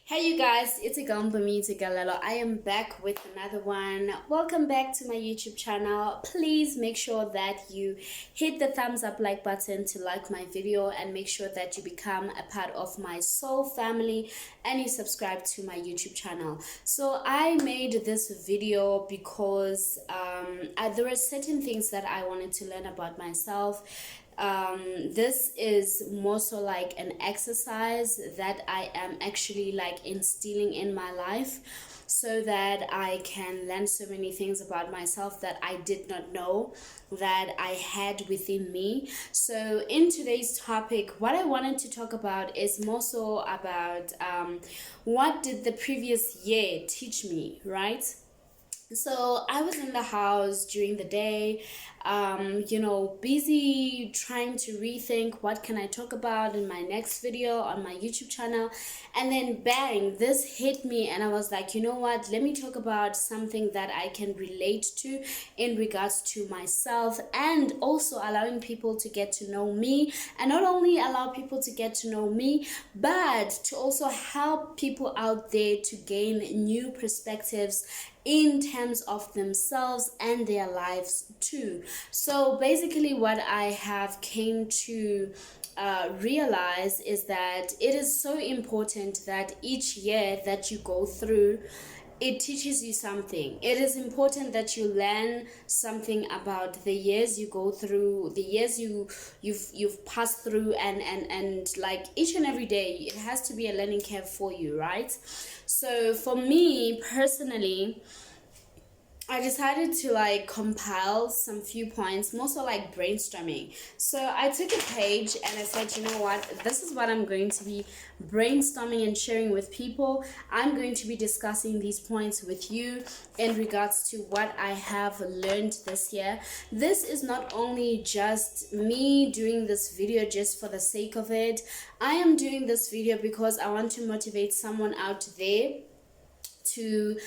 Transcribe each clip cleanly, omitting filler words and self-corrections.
Hey you guys, it's Igambami Galelo. I am back with another one. Welcome back to my YouTube channel. Please make sure that you hit the thumbs up like button to like my video and make sure that you become a part of my soul family and you subscribe to my YouTube channel. So I made this video because there were certain things that I wanted to learn about myself. This is more so like an exercise that I am actually like instilling in my life so that I can learn so many things about myself that I did not know that I had within me. So in today's topic, what I wanted to talk about is more so about what did the previous year teach me, right? So I was in the house during the day, busy trying to rethink what can I talk about in my next video on my YouTube channel. And then bang, this hit me and I was like, you know what, let me talk about something that I can relate to in regards to myself, and also allowing people to get to know me, and not only allow people to get to know me, but to also help people out there to gain new perspectives in terms of themselves and their lives too. So basically what I have came to realize is that it is so important that each year that you go through, it teaches you something. It is important that you learn something about the years you go through, the years you've passed through, and like each and every day it has to be a learning curve for you, right? So for me personally, I decided to like compile some few points, more so like brainstorming. So I took a page and I said, you know what, this is what I'm going to be brainstorming and sharing with people. I'm going to be discussing these points with you in regards to what I have learned this year. This is not only just me doing this video just for the sake of it. I am doing this video because I want to motivate someone out there to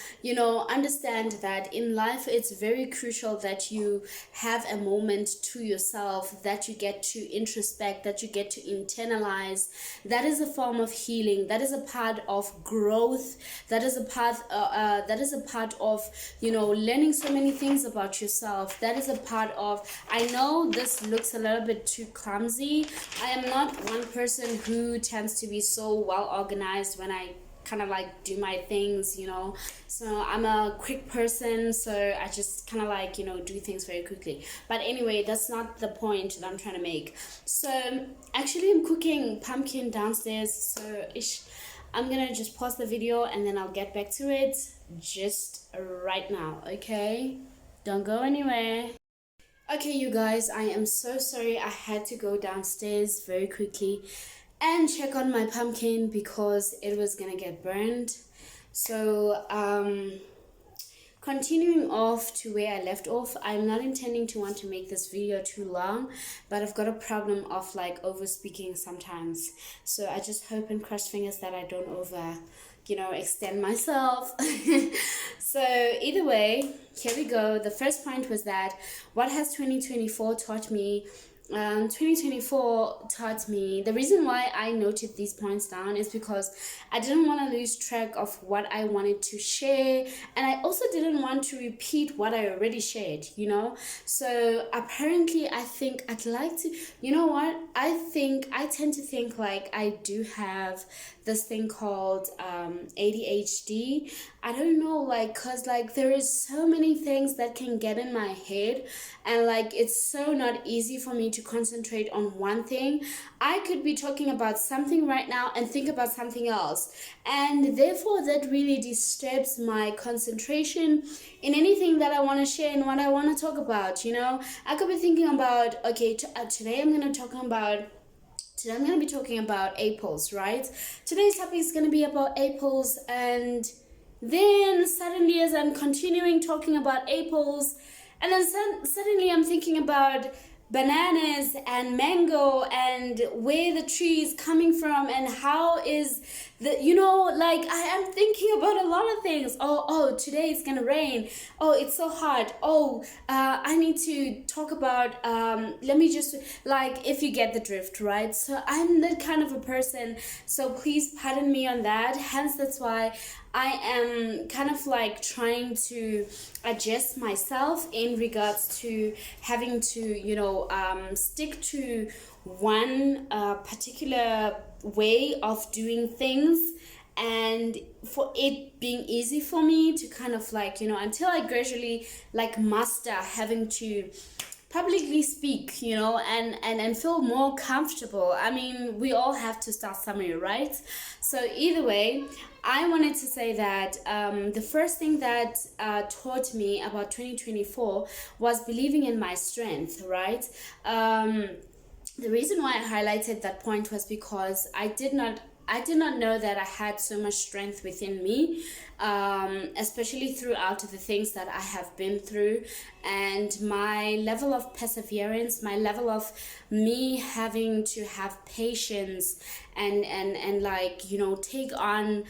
understand that in life it's very crucial that you have a moment to yourself, that you get to introspect, that you get to internalize. That is a form of healing, that is a part of growth, that is a part of learning so many things about yourself. That is a part of, I know this looks a little bit too clumsy. I am not one person who tends to be so well organized when I kind of like do my things, so I'm a quick person, so I just kind of like do things very quickly. But anyway, that's not the point that I'm trying to make. So actually I'm cooking pumpkin downstairs, so I'm gonna just pause the video and then I'll get back to it just right now. Okay, don't go anywhere. Okay, you guys, I am so sorry. I had to go downstairs very quickly and check on my pumpkin because it was gonna get burned. So continuing off to where I left off, I'm not intending to want to make this video too long, but I've got a problem of like over speaking sometimes, so I just hope and cross fingers that I don't over extend myself. So either way, here we go. The first point was that what has 2024 taught me. 2024 taught me, the reason why I noted these points down is because I didn't want to lose track of what I wanted to share, and I also didn't want to repeat what I already shared, so apparently I think I'd like to, I tend to think like I do have this thing called ADHD. I don't know, like, cause like there is so many things that can get in my head, and like it's so not easy for me to concentrate on one thing. I could be talking about something right now and think about something else, and therefore that really disturbs my concentration in anything that I want to share and what I want to talk about. I could be thinking about, okay, today I'm going to be talking about apples, right? Today's topic is going to be about apples, and then suddenly as I'm continuing talking about apples, and then suddenly I'm thinking about bananas and mango and where the tree is coming from and how is like I am thinking about a lot of things. Oh, today it's gonna rain. Oh, it's so hot. Oh, I need to talk about, let me just, like, if you get the drift, right? So I'm that kind of a person, so please pardon me on that. Hence, that's why I am kind of like trying to adjust myself in regards to having to, stick to one particular way of doing things, and for it being easy for me to kind of like, until I gradually like master having to publicly speak, and feel more comfortable. I mean, we all have to start somewhere, right? So either way, I wanted to say that the first thing that taught me about 2024 was believing in my strength, right? The reason why I highlighted that point was because I did not know that I had so much strength within me, especially throughout the things that I have been through, and my level of perseverance, my level of me having to have patience, and like, take on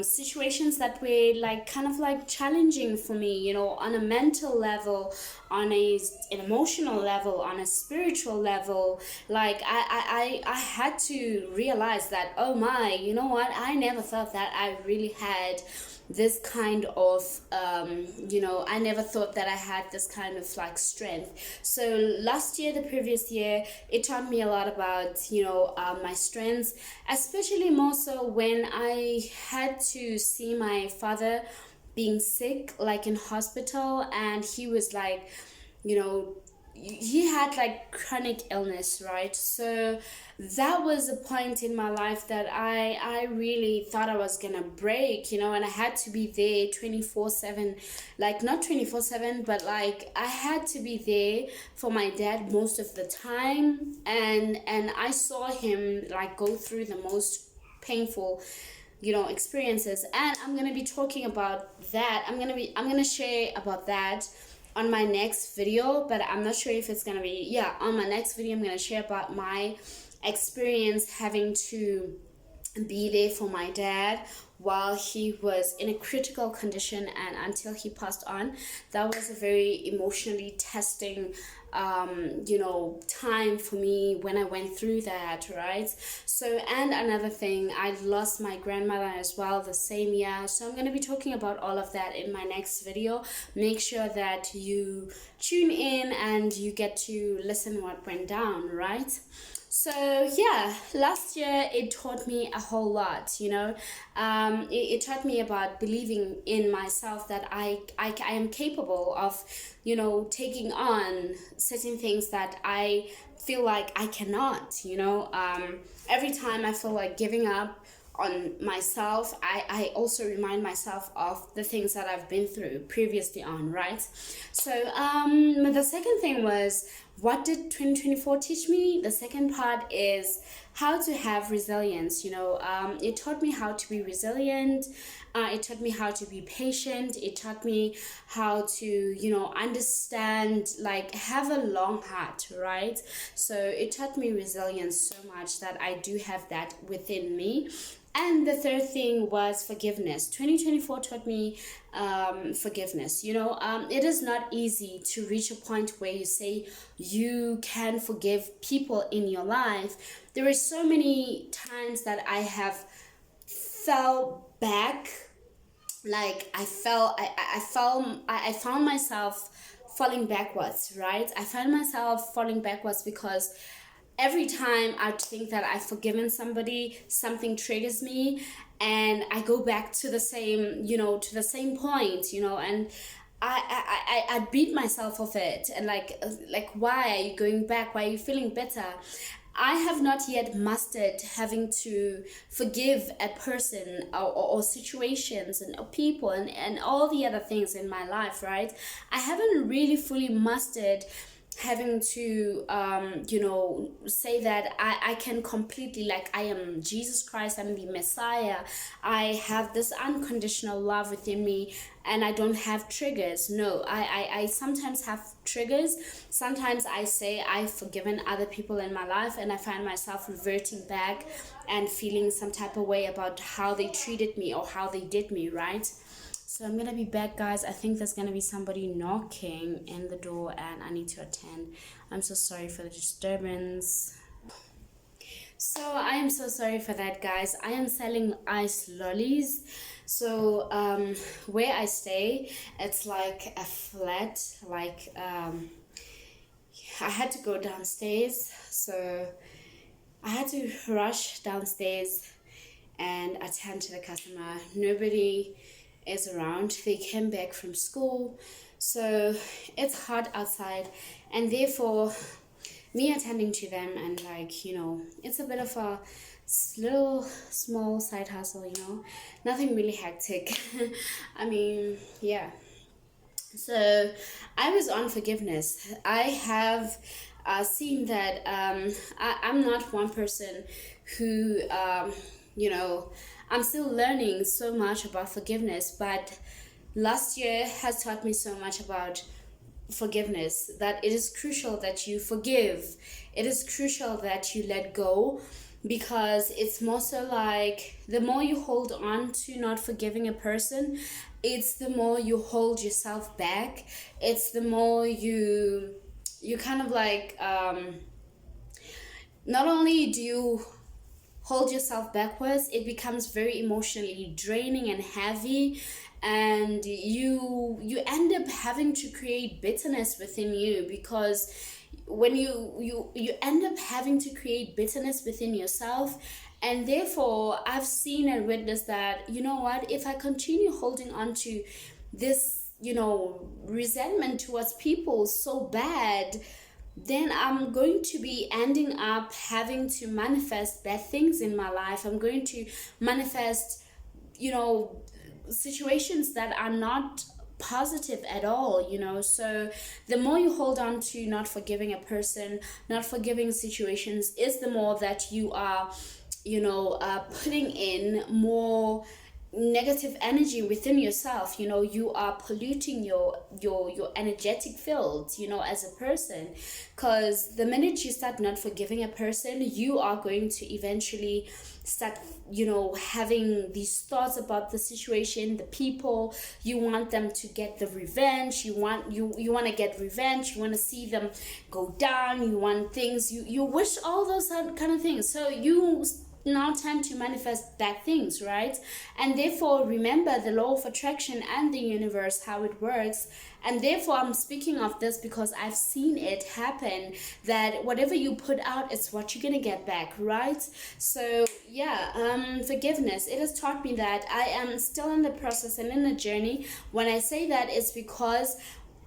situations that were like kind of like challenging for me, on a mental level, on an emotional level, on a spiritual level. Like I had to realize that, oh my, you know what, I never thought that I really had this kind of I never thought that I had this kind of like strength. So last year, the previous year, it taught me a lot about my strengths, especially more so when I had to see my father being sick, like in hospital, and he was like, you know he had like chronic illness, right? So that was a point in my life that I really thought I was gonna break, and I had to be there 24/7. Like, not 24/7, but like I had to be there for my dad most of the time, and I saw him like go through the most painful experiences. And I'm gonna be talking about that. I'm gonna share about that on my next video, but I'm not sure if it's gonna be, yeah, on my next video I'm gonna share about my experience having to be there for my dad while he was in a critical condition and until he passed on. That was a very emotionally testing time for me when I went through that, right? So, and another thing, I lost my grandmother as well the same year. So I'm going to be talking about all of that in my next video. Make sure that you tune in and you get to listen what went down, right? So yeah, last year it taught me a whole lot. It taught me about believing in myself, that I am capable of taking on certain things that I feel like I cannot. Every time I feel like giving up on myself, I also remind myself of the things that I've been through previously on, right? So the second thing was, what did 2024 teach me? The second part is how to have resilience. It taught me how to be resilient. It taught me how to be patient. It taught me how to understand, like, have a long heart, right? So it taught me resilience so much that I do have that within me. And the third thing was forgiveness. 2024 taught me forgiveness. It is not easy to reach a point where you say you can forgive people in your life. There are so many times that I have fell back. Like, I found myself falling backwards, right? I found myself falling backwards because every time I think that I've forgiven somebody, something triggers me, and I go back to the same, point, and I beat myself of it, and like, why are you going back? Why are you feeling better? I have not yet mastered having to forgive a person, or situations and people, and all the other things in my life, right? I haven't really fully mastered having to say that I can completely, like, I am Jesus Christ, I'm the Messiah, I have this unconditional love within me, and I don't have triggers. No, I sometimes have triggers. Sometimes I say I've forgiven other people in my life, and I find myself reverting back and feeling some type of way about how they treated me or how they did me, right? So I'm gonna be back, guys. I think there's gonna be somebody knocking in the door and I need to attend. I'm so sorry for the disturbance. So I am so sorry for that, guys. I am selling ice lollies. So where I stay, it's like a flat, like I had to go downstairs. So I had to rush downstairs and attend to the customer. Nobody is around. They came back from school, so it's hot outside, and therefore me attending to them, and like, it's a bit of a little small side hustle, nothing really hectic. I mean, yeah. So I was on forgiveness. I have seen that I'm not one person who, I'm still learning so much about forgiveness, but last year has taught me so much about forgiveness, that it is crucial that you forgive. It is crucial that you let go, because it's more so like the more you hold on to not forgiving a person, it's the more you hold yourself back. It's the more you kind of like not only do you hold yourself backwards, it becomes very emotionally draining and heavy, and you end up having to create bitterness within you, because when you end up having to create bitterness within yourself. And therefore I've seen and witnessed that, you know what, if I continue holding on to this, resentment towards people so bad, then I'm going to be ending up having to manifest bad things in my life. I'm going to manifest, situations that are not positive at all. So the more you hold on to not forgiving a person, not forgiving situations, is the more that you are, putting in more negative energy within yourself. You are polluting your energetic field, as a person, because the minute you start not forgiving a person, you are going to eventually start, having these thoughts about the situation, the people. You want them to get the revenge. You want to get revenge. You want to see them go down. You want things, you wish all those kind of things. So you now tend to manifest bad things, right? And therefore, remember the law of attraction and the universe, how it works. And therefore, I'm speaking of this because I've seen it happen, that whatever you put out is what you're gonna get back, right? So yeah, forgiveness, it has taught me that I am still in the process and in the journey. When I say that, it's because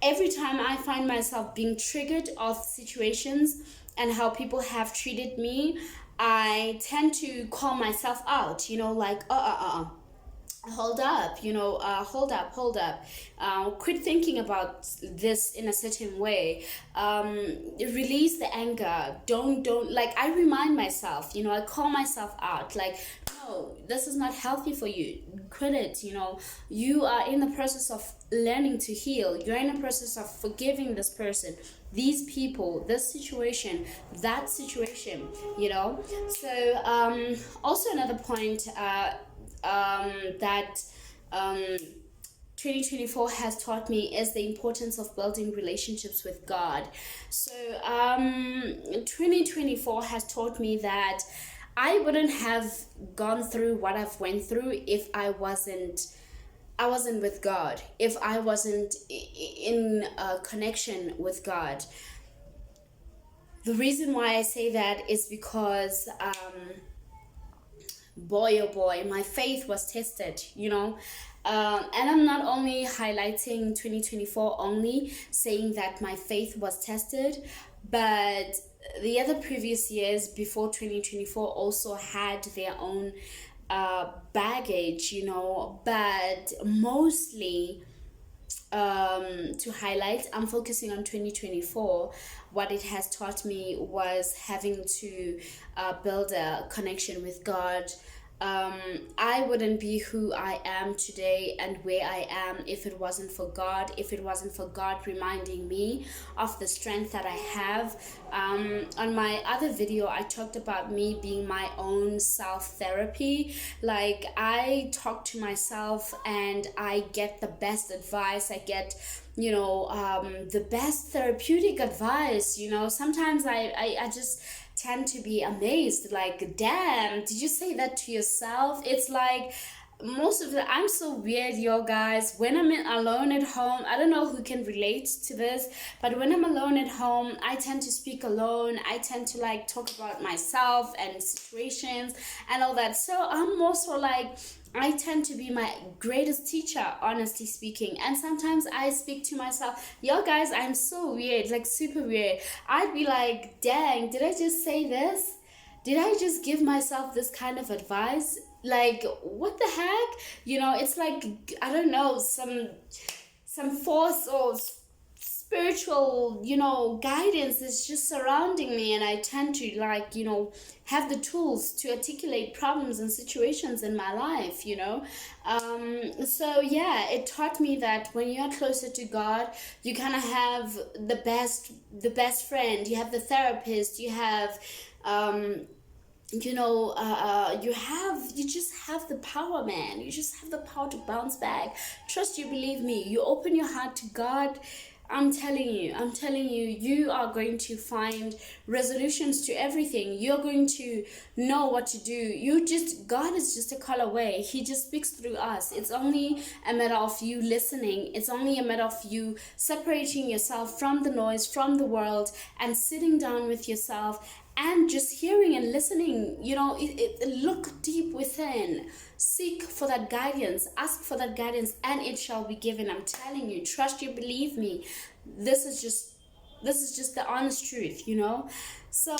every time I find myself being triggered of situations and how people have treated me, I tend to call myself out, like, hold up, hold up, quit thinking about this in a certain way, release the anger, don't, like, I remind myself, I call myself out, like, no, this is not healthy for you, quit it. You are in the process of learning to heal, you're in the process of forgiving this person, these people, this situation, that situation. So also another point that 2024 has taught me is the importance of building relationships with God. So 2024 has taught me that I wouldn't have gone through what I've went through if I wasn't with God, if I wasn't in a connection with God. The reason why I say that is because boy oh boy, my faith was tested, and I'm not only highlighting 2024 only, saying that my faith was tested, but the other previous years before 2024 also had their own baggage, but mostly to highlight, I'm focusing on 2024. What it has taught me was having to build a connection with God. um, I wouldn't be who I am today and where I am if it wasn't for God, if it wasn't for God reminding me of the strength that I have. On my other video, I talked about me being my own self therapy. Like, I talk to myself and I get the best advice. I get, the best therapeutic advice. Sometimes I just tend to be amazed, like, damn, did you say that to yourself? It's like, most of the I'm so weird, yo guys. When I'm alone at home, I don't know who can relate to this, but when I'm alone at home, I tend to speak alone. I tend to like talk about myself and situations and all that. So I'm also like, I tend to be my greatest teacher, honestly speaking. And sometimes I speak to myself. Yo, guys, I'm so weird, like super weird. I'd be like, dang, did I just say this? Did I just give myself this kind of advice? Like, what the heck? It's like, I don't know, some force or spiritual guidance is just surrounding me, and I tend to like have the tools to articulate problems and situations in my life. So yeah, it taught me that when you're closer to God, you kind of have the best friend, you have the therapist, you have you just have the power, man. You just have the power to bounce back. Trust you, believe me. You open your heart to God, I'm telling you, you are going to find resolutions to everything. You're going to know what to do. God is just a call away. He just speaks through us. It's only a matter of you listening. It's only a matter of you separating yourself from the noise, from the world, and sitting down with yourself and just hearing and listening. Look deep within, seek for that guidance, ask for that guidance, and it shall be given. I'm telling you, trust you, believe me. This is just the honest truth. So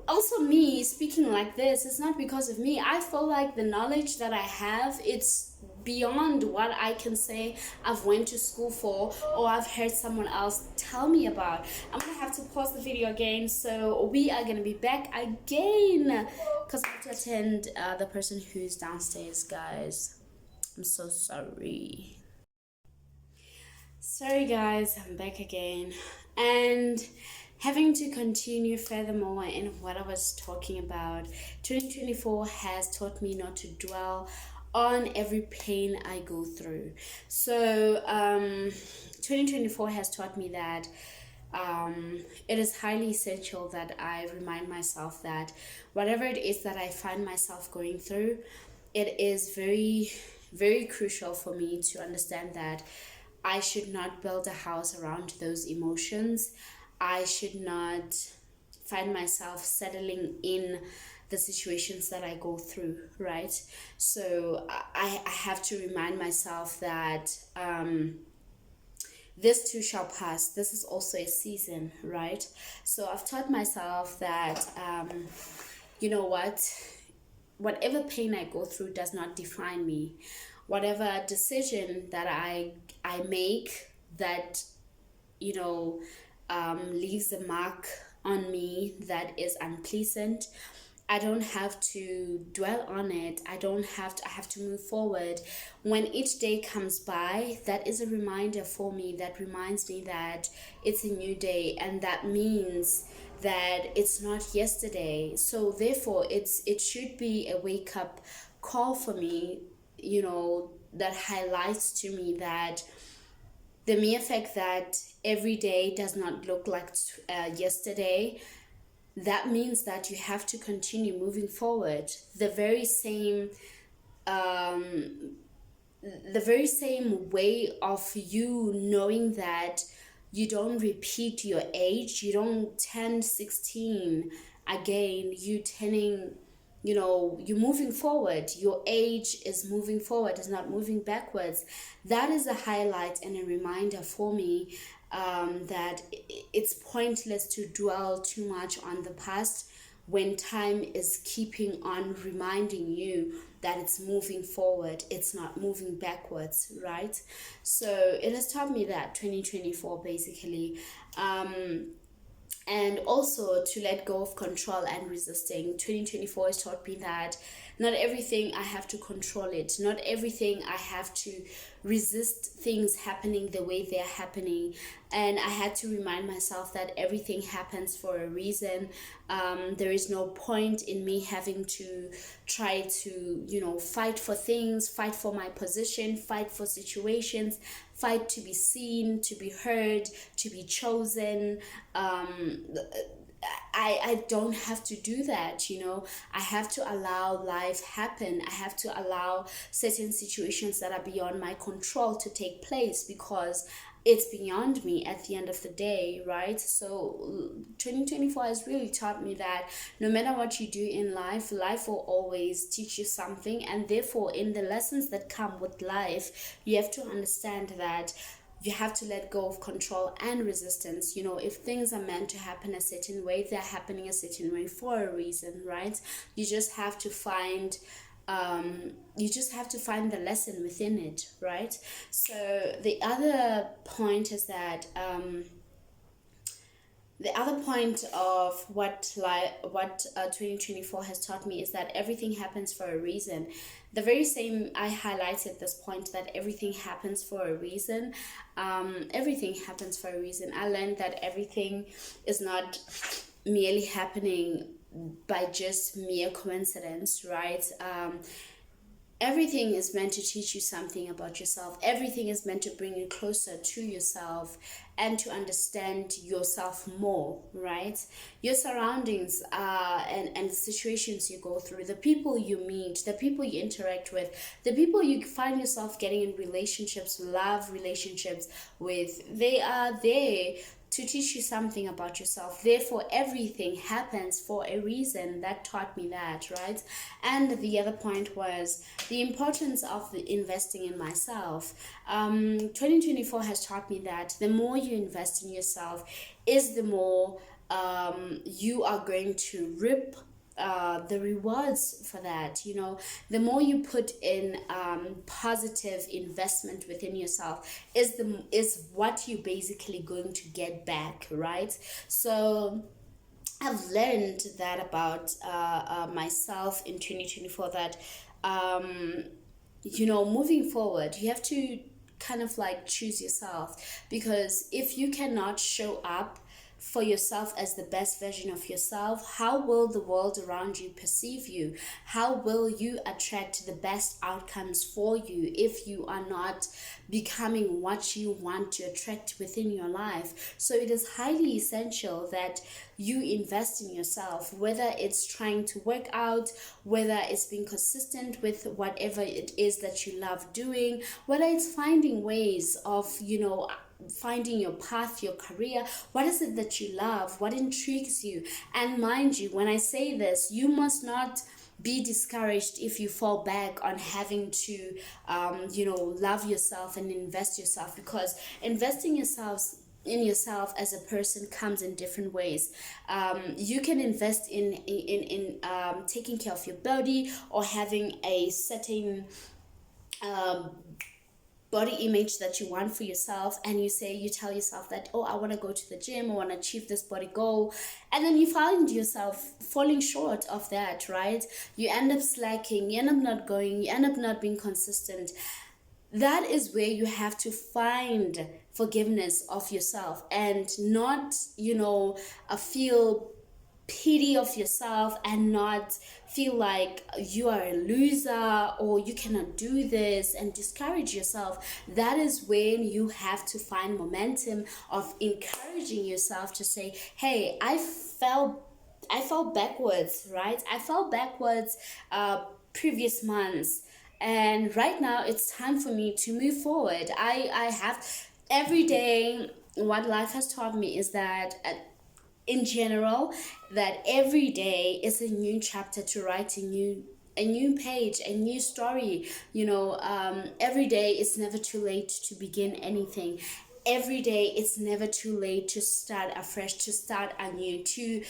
also, me speaking like this, it's not because of me. I feel like the knowledge that I have, it's beyond what I can say I've went to school for or I've heard someone else tell me about. I'm gonna have to pause the video again, so we are gonna be back again because I have to attend the person who's downstairs, guys. I'm so sorry. Sorry guys, I'm back again, and having to continue furthermore in what I was talking about. 2024 has taught me not to dwell on every pain I go through. So 2024 has taught me that it is highly essential that I remind myself that whatever it is that I find myself going through, it is very, very crucial for me to understand that I should not build a house around those emotions. I should not find myself settling in the situations that I go through, right? So I have to remind myself that this too shall pass. This is also a season, right? So I've taught myself that, you know what? Whatever pain I go through does not define me. Whatever decision that I make that leaves a mark on me that is unpleasant, I don't have to dwell on it. I have to move forward. When each day comes by, that is a reminder for me, that reminds me that it's a new day, and that means that it's not yesterday. So therefore it should be a wake up call for me, that highlights to me that the mere fact that every day does not look like yesterday, that means that you have to continue moving forward. The very same way of you knowing that you don't repeat your age, you don't turn 16 again, you're moving forward. Your age is moving forward, is not moving backwards. That is a highlight and a reminder for me that it's pointless to dwell too much on the past when time is keeping on reminding you that it's moving forward, it's not moving backwards, right? So it has taught me that 2024 basically. And also to let go of control and resisting. 2024 has taught me that not everything I have to control it, not everything I have to resist things happening the way they're happening. And I had to remind myself that everything happens for a reason. There is no point in me having to try to, fight for things, fight for my position, fight for situations, fight to be seen, to be heard, to be chosen. I don't have to do that. I have to allow life happen. I have to allow certain situations that are beyond my control to take place, because it's beyond me at the end of the day, right? So 2024 has really taught me that no matter what you do in life, life will always teach you something. And therefore, in the lessons that come with life, you have to understand that you have to let go of control and resistance. If things are meant to happen a certain way, they're happening a certain way for a reason, right? You just have to find the lesson within it, right? So the other point is that the other point of what 2024 has taught me is that everything happens for a reason. The very same, I highlighted this point, that everything happens for a reason. Everything happens for a reason. I learned that everything is not merely happening by just mere coincidence, right? Everything is meant to teach you something about yourself. Everything is meant to bring you closer to yourself and to understand yourself more, right? Your surroundings and the situations you go through, the people you meet, the people you interact with, the people you find yourself getting in relationships, love relationships with, they are there to teach you something about yourself. Therefore, everything happens for a reason. That taught me that, right? And the other point was the importance of investing in myself. 2024 has taught me that the more you invest in yourself is the more you are going to reap the rewards for that. The more you put in positive investment within yourself is what you basically going to get back, right? So I've learned that about myself in 2024, that moving forward, you have to kind of like choose yourself, because if you cannot show up for yourself as the best version of yourself, how will the world around you perceive you? How will you attract the best outcomes for you if you are not becoming what you want to attract within your life? So it is highly essential that you invest in yourself, whether it's trying to work out, whether it's being consistent with whatever it is that you love doing, whether it's finding ways of, finding your path, your career. What is it that you love? What intrigues you? And mind you, when I say this, you must not be discouraged if you fall back on having to love yourself and invest yourself, because investing in yourself as a person comes in different ways. You can invest in taking care of your body, or having a certain body image that you want for yourself, and you tell yourself that, oh, I want to go to the gym, I want to achieve this body goal, and then you find yourself falling short of that, right? You end up slacking, you end up not going, you end up not being consistent. That is where you have to forgiveness of yourself, and not feel pity of yourself, and not feel like you are a loser or you cannot do this and discourage yourself. That is when you have to find momentum of encouraging yourself to say, hey, I fell backwards, right? I fell backwards previous months, and right now it's time for me to move forward. I have every day. What life has taught me is that in general, that every day is a new chapter to write, a new page, a new story. Every day it's never too late to begin anything. Every day it's never too late to start afresh, to start anew, to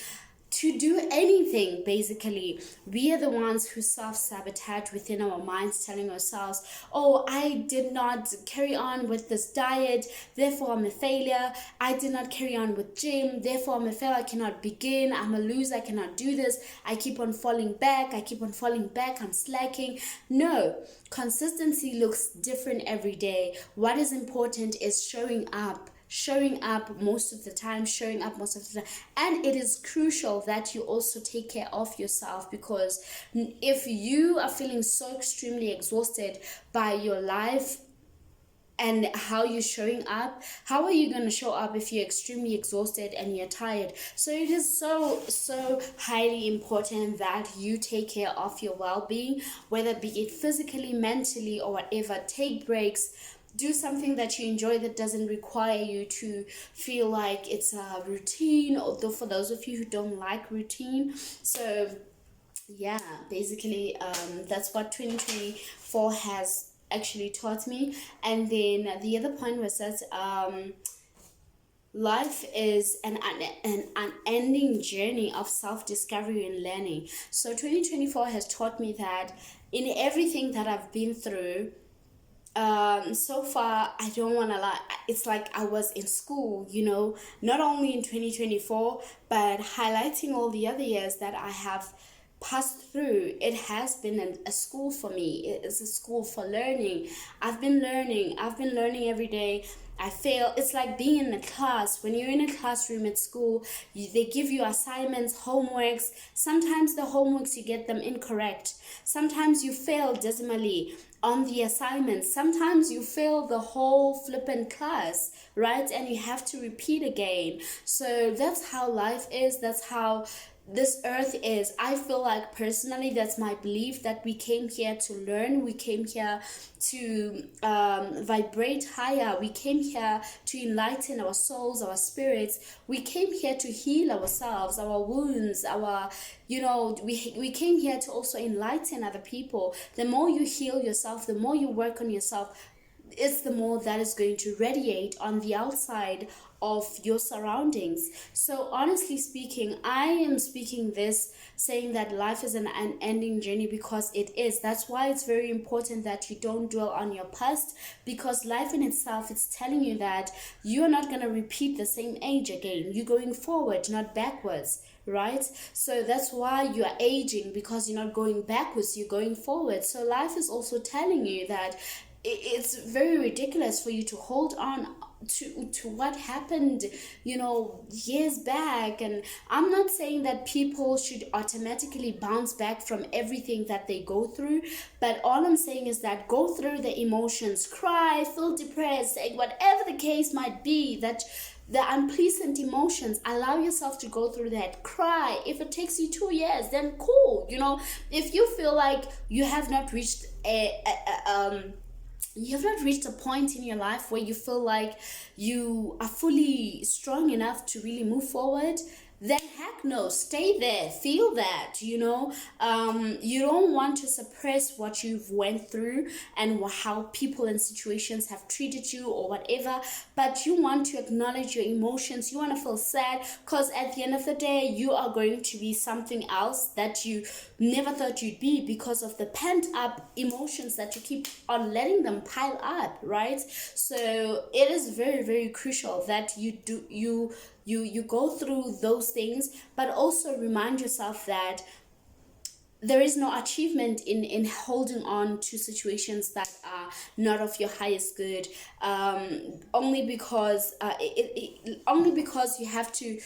to do anything. Basically, we are the ones who self-sabotage within our minds, telling ourselves, oh, I did not carry on with this diet, therefore I'm a failure. I did not carry on with gym, therefore I'm a failure. I cannot begin, I'm a loser, I cannot do this. I keep on falling back, I'm slacking. No, consistency looks different every day. What is important is showing up most of the time, and it is crucial that you also take care of yourself, because if you are feeling so extremely exhausted by your life and how you're showing up, how are you going to show up if you're extremely exhausted and you're tired? So it is so highly important that you take care of your well-being, whether be it physically, mentally, or whatever. Take breaks, do something that you enjoy that doesn't require you to feel like it's a routine, although for those of you who don't like routine. So yeah, basically that's what 2024 has actually taught me. And then the other point was that life is an unending journey of self-discovery and learning. So 2024 has taught me that in everything that I've been through, so far, I don't want to lie, it's like I was in school, not only in 2024, but highlighting all the other years that I have passed through. It has been a school for me. It is a school for learning. I've been learning every day. I fail. It's like being in a class. When you're in a classroom at school, they give you assignments, homeworks. Sometimes the homeworks, you get them incorrect. Sometimes you fail dismally on the assignments. Sometimes you fail the whole flippant class, right? And you have to repeat again. So that's how life is. That's how this earth is. I feel like personally, that's my belief, that we came here to learn. We came here to vibrate higher. We came here to enlighten our souls, our spirits. We came here to heal ourselves, our wounds, we came here to also enlighten other people. The more you heal yourself, the more you work on yourself, it's the more that is going to radiate on the outside of your surroundings. So honestly speaking, I am speaking this saying that life is an unending journey, because it is. That's why it's very important that you don't dwell on your past, because life in itself is telling you that you're not going to repeat the same age again. You're going forward, not backwards, right? So that's why you are aging, because you're not going backwards, you're going forward. So life is also telling you that it's very ridiculous for you to hold on to what happened years back. And I'm not saying that people should automatically bounce back from everything that they go through, but all I'm saying is that go through the emotions, cry, feel depressed, whatever the case might be, that the unpleasant emotions, allow yourself to go through that. Cry. If it takes you 2 years, then cool. If you feel like you have not reached a point in your life where you feel like you are fully strong enough to really move forward, then heck no, stay there, feel that. You don't want to suppress what you've went through and how people and situations have treated you or whatever, but you want to acknowledge your emotions. You want to feel sad, because at the end of the day, you are going to be something else that you never thought you'd be, because of the pent up emotions that you keep on letting them pile up, right? So it is very, very crucial that you go through those things, but also remind yourself that there is no achievement in holding on to situations that are not of your highest good, only because you have to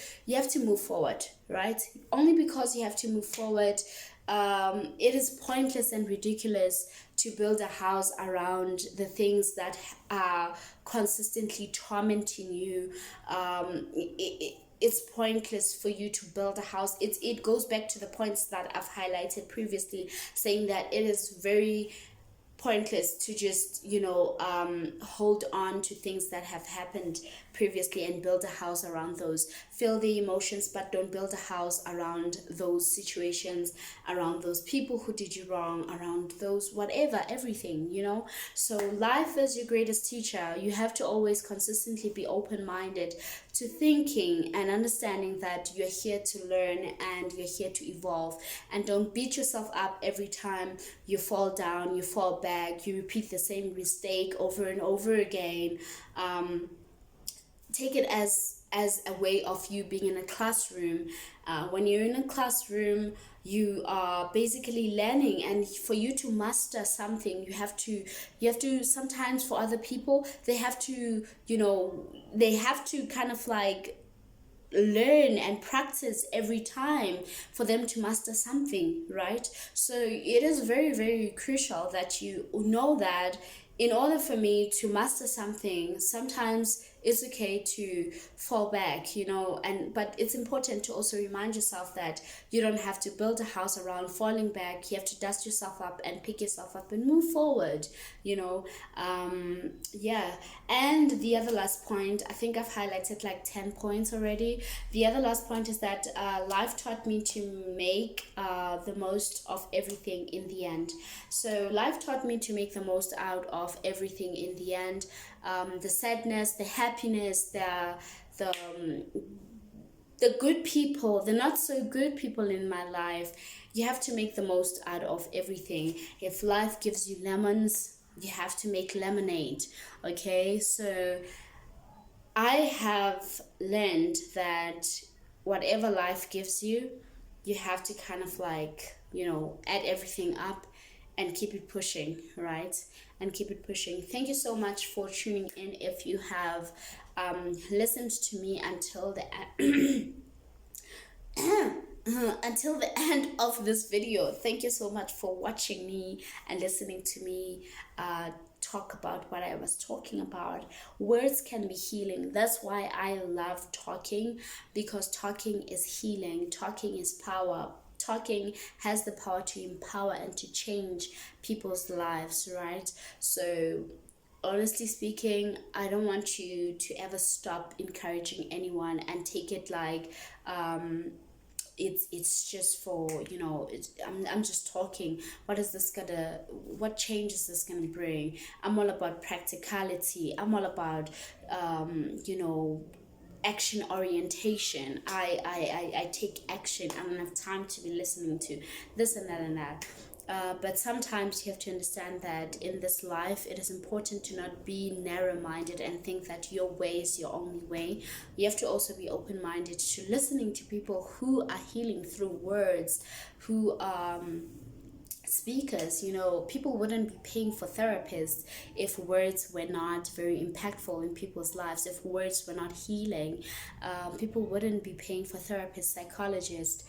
move forward, right? Only because you have to move forward. It is pointless and ridiculous to build a house around the things that are consistently tormenting you. It's pointless for you to build a house. It goes back to the points that I've highlighted previously, saying that it is very pointless to just hold on to things that have happened previously and build a house around those. Feel the emotions, but don't build a house around those situations, around those people who did you wrong, around those whatever, everything, so life is your greatest teacher. You have to always consistently be open-minded to thinking and understanding that you're here to learn and you're here to evolve. And don't beat yourself up every time you fall down, you fall back, you repeat the same mistake over and over again. Take it as a way of you being in a classroom. When you're in a classroom, you are basically learning, and for you to master something, you have to sometimes, for other people, they have to kind of like learn and practice every time for them to master something, right? So it is very, very crucial that you know that in order for me to master something, sometimes it's okay to fall back, but it's important to also remind yourself that you don't have to build a house around falling back. You have to dust yourself up and pick yourself up and move forward, And the other last point, I think I've highlighted like 10 points already. The other last point is that life taught me to make the most of everything in the end. So life taught me to make the most out of everything in the end. The sadness, the happiness, the good people, the not so good people in my life. You have to make the most out of everything. If life gives you lemons, you have to make lemonade. Okay, so I have learned that whatever life gives you, you have to kind of like add everything up and keep it pushing, right? And keep it pushing. Thank you so much for tuning in. If you have listened to me until the until the end of this video, thank you so much for watching me and listening to me talk about what I was talking about. Words can be healing. That's why I love talking, because talking is healing. Talking is power. Talking has the power to empower and to change people's lives, right? So honestly speaking, I don't want you to ever stop encouraging anyone and take it like it's just for I'm just talking. What change is this gonna bring? I'm all about practicality. I'm all about action orientation. I take action. I don't have time to be listening to this and that and that. But sometimes you have to understand that in this life, it is important to not be narrow-minded and think that your way is your only way. You have to also be open-minded to listening to people who are healing through words, who speakers. People wouldn't be paying for therapists if words were not very impactful in people's lives. If words were not healing, people wouldn't be paying for therapists, psychologists,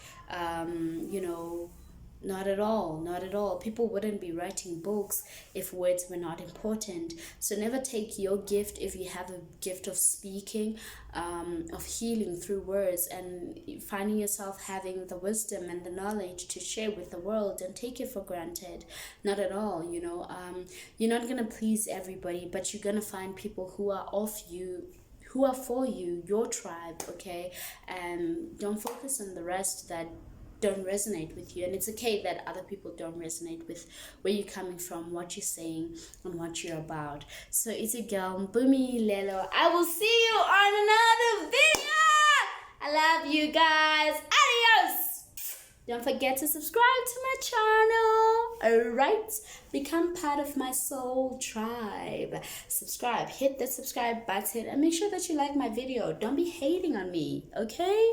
not at all. People wouldn't be writing books if words were not important. So never take your gift, if you have a gift of speaking, of healing through words, and finding yourself having the wisdom and the knowledge to share with the world, and take it for granted. Not at all. You're not gonna please everybody, but you're gonna find people who are who are for you, your tribe, okay? And don't focus on the rest that don't resonate with you. And it's okay that other people don't resonate with where you're coming from, what you're saying, and what you're about. So it's your girl Mpumi Lelo. I will see you on another video. I love you guys. Adios. Don't forget to subscribe to my channel. Alright, become part of my soul tribe. Subscribe, hit the subscribe button, and make sure that you like my video. Don't be hating on me, okay?